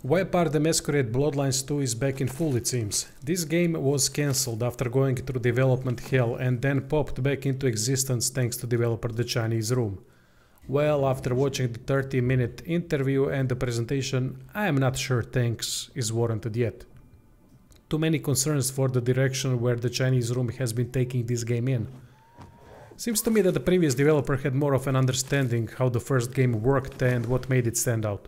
Vampire the Masquerade Bloodlines 2 is back in full, it seems. This game was cancelled after going through development hell and then popped back into existence thanks to developer The Chinese Room. Well, after watching the 30-minute interview and the presentation, I am not sure thanks is warranted yet. Too many concerns for the direction where the Chinese Room has been taking this game in. Seems to me that the previous developer had more of an understanding how the first game worked and what made it stand out.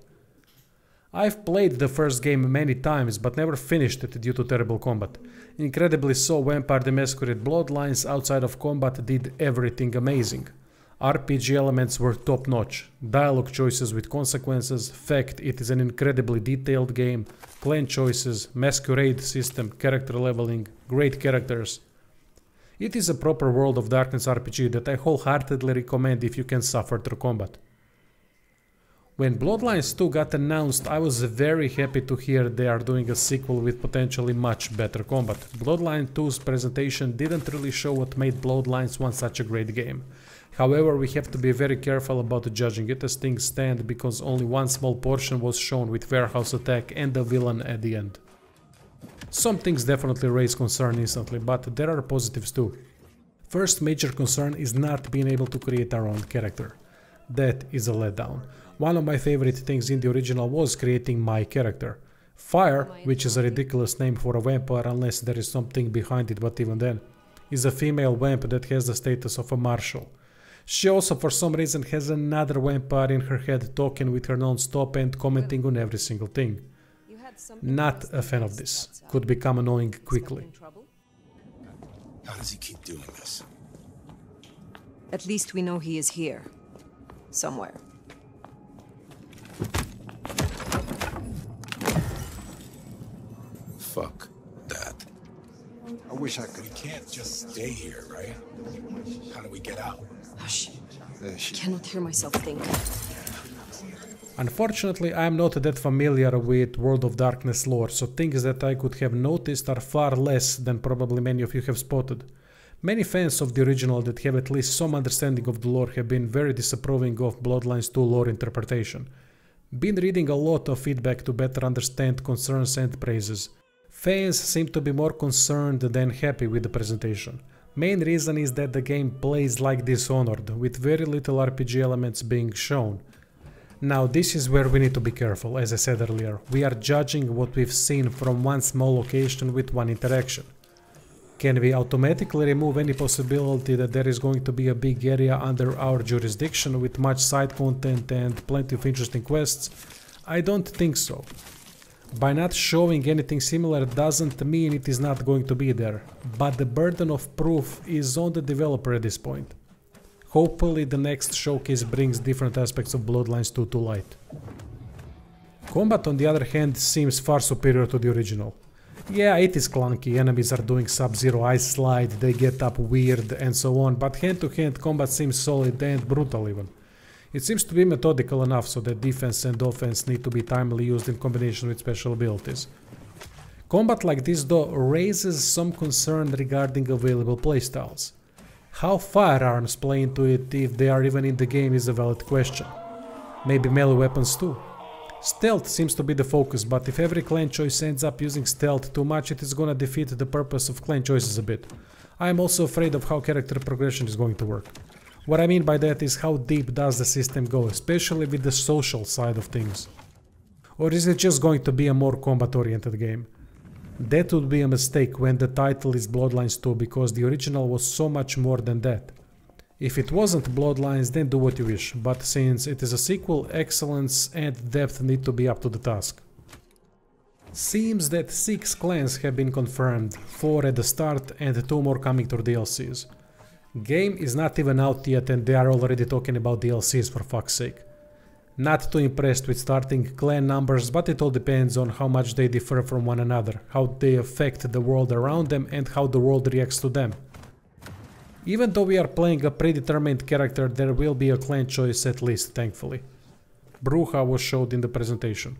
I've played the first game many times but never finished it due to terrible combat. Incredibly so, Vampire the Masquerade Bloodlines outside of combat did everything amazing. RPG elements were top notch, dialogue choices with consequences, fact it is an incredibly detailed game, clan choices, masquerade system, character leveling, great characters. It is a proper World of Darkness RPG that I wholeheartedly recommend if you can suffer through combat. When Bloodlines 2 got announced, I was very happy to hear they are doing a sequel with potentially much better combat. Bloodlines 2's presentation didn't really show what made Bloodlines 1 such a great game. However, we have to be very careful about judging it as things stand because only one small portion was shown with warehouse attack and the villain at the end. Some things definitely raise concern instantly, but there are positives too. First major concern is not being able to create our own character. That is a letdown. One of my favorite things in the original was creating my character. Fire, which is a ridiculous name for a vampire unless there is something behind it, but even then, is a female vamp that has the status of a marshal. She also for some reason has another vampire in her head talking with her non-stop and commenting on every single thing. Not a fan of this. Could become annoying quickly. How does he keep doing this? At least we know he is here. Somewhere. Fuck that. I wish I could. We can't just stay here, right? How do we get out? Hush. I cannot hear myself think. Unfortunately, I am not that familiar with World of Darkness lore, so things that I could have noticed are far less than probably many of you have spotted. Many fans of the original that have at least some understanding of the lore have been very disapproving of Bloodlines 2 lore interpretation. Been reading a lot of feedback to better understand concerns and praises. Fans seem to be more concerned than happy with the presentation. Main reason is that the game plays like Dishonored, with very little RPG elements being shown. Now this is where we need to be careful, as I said earlier. We are judging what we've seen from one small location with one interaction. Can we automatically remove any possibility that there is going to be a big area under our jurisdiction with much side content and plenty of interesting quests? I don't think so. By not showing anything similar doesn't mean it is not going to be there, but the burden of proof is on the developer at this point. Hopefully the next showcase brings different aspects of Bloodlines 2 to light. Combat on the other hand seems far superior to the original. Yeah, it is clunky, enemies are doing Sub-Zero ice slide, they get up weird and so on, but hand-to-hand combat seems solid and brutal even. It seems to be methodical enough so that defense and offense need to be timely used in combination with special abilities. Combat like this though raises some concern regarding available playstyles. How firearms play into it if they are even in the game is a valid question. Maybe melee weapons too. Stealth seems to be the focus, but if every clan choice ends up using stealth too much, it is gonna defeat the purpose of clan choices a bit. I am also afraid of how character progression is going to work. What I mean by that is how deep does the system go, especially with the social side of things. Or is it just going to be a more combat-oriented game? That would be a mistake when the title is Bloodlines 2, because the original was so much more than that. If it wasn't Bloodlines, then do what you wish, but since it is a sequel, excellence and depth need to be up to the task. Seems that 6 clans have been confirmed, 4 at the start and 2 more coming through DLCs. Game is not even out yet and they are already talking about DLCs, for fuck's sake. Not too impressed with starting clan numbers, but it all depends on how much they differ from one another, how they affect the world around them and how the world reacts to them. Even though we are playing a predetermined character, there will be a clan choice at least, thankfully. Bruja was showed in the presentation.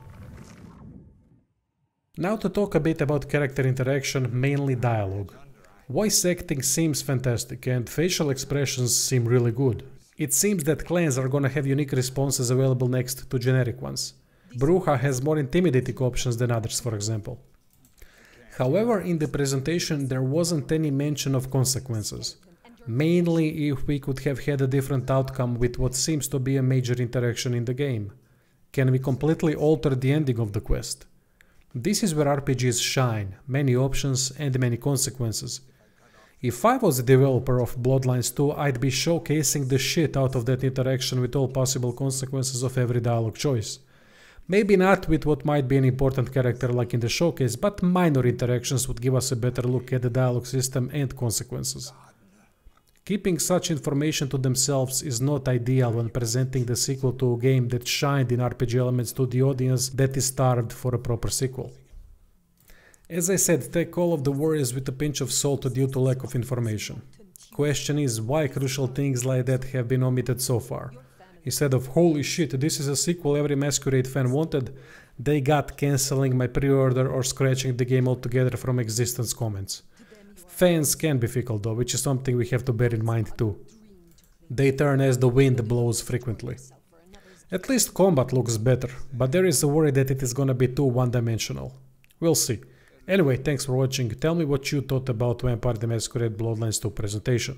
Now to talk a bit about character interaction, mainly dialogue. Voice acting seems fantastic and facial expressions seem really good. It seems that clans are gonna have unique responses available next to generic ones. Bruja has more intimidating options than others, for example. However, in the presentation there wasn't any mention of consequences. Mainly if we could have had a different outcome with what seems to be a major interaction in the game. Can we completely alter the ending of the quest? This is where RPGs shine, many options and many consequences. If I was the developer of Bloodlines 2, I'd be showcasing the shit out of that interaction with all possible consequences of every dialogue choice. Maybe not with what might be an important character like in the showcase, but minor interactions would give us a better look at the dialogue system and consequences. Keeping such information to themselves is not ideal when presenting the sequel to a game that shined in RPG elements to the audience that is starved for a proper sequel. As I said, take all of the worries with a pinch of salt due to lack of information. Question is, why crucial things like that have been omitted so far? Instead of "holy shit, this is a sequel every Masquerade fan wanted," they got cancelling my pre-order or scratching the game altogether from existence comments. Fans can be fickle though, which is something we have to bear in mind too. They turn as the wind blows frequently. At least combat looks better, but there is a worry that it is gonna be too one-dimensional. We'll see. Anyway, thanks for watching. Tell me what you thought about Vampire the Masquerade Bloodlines 2 presentation.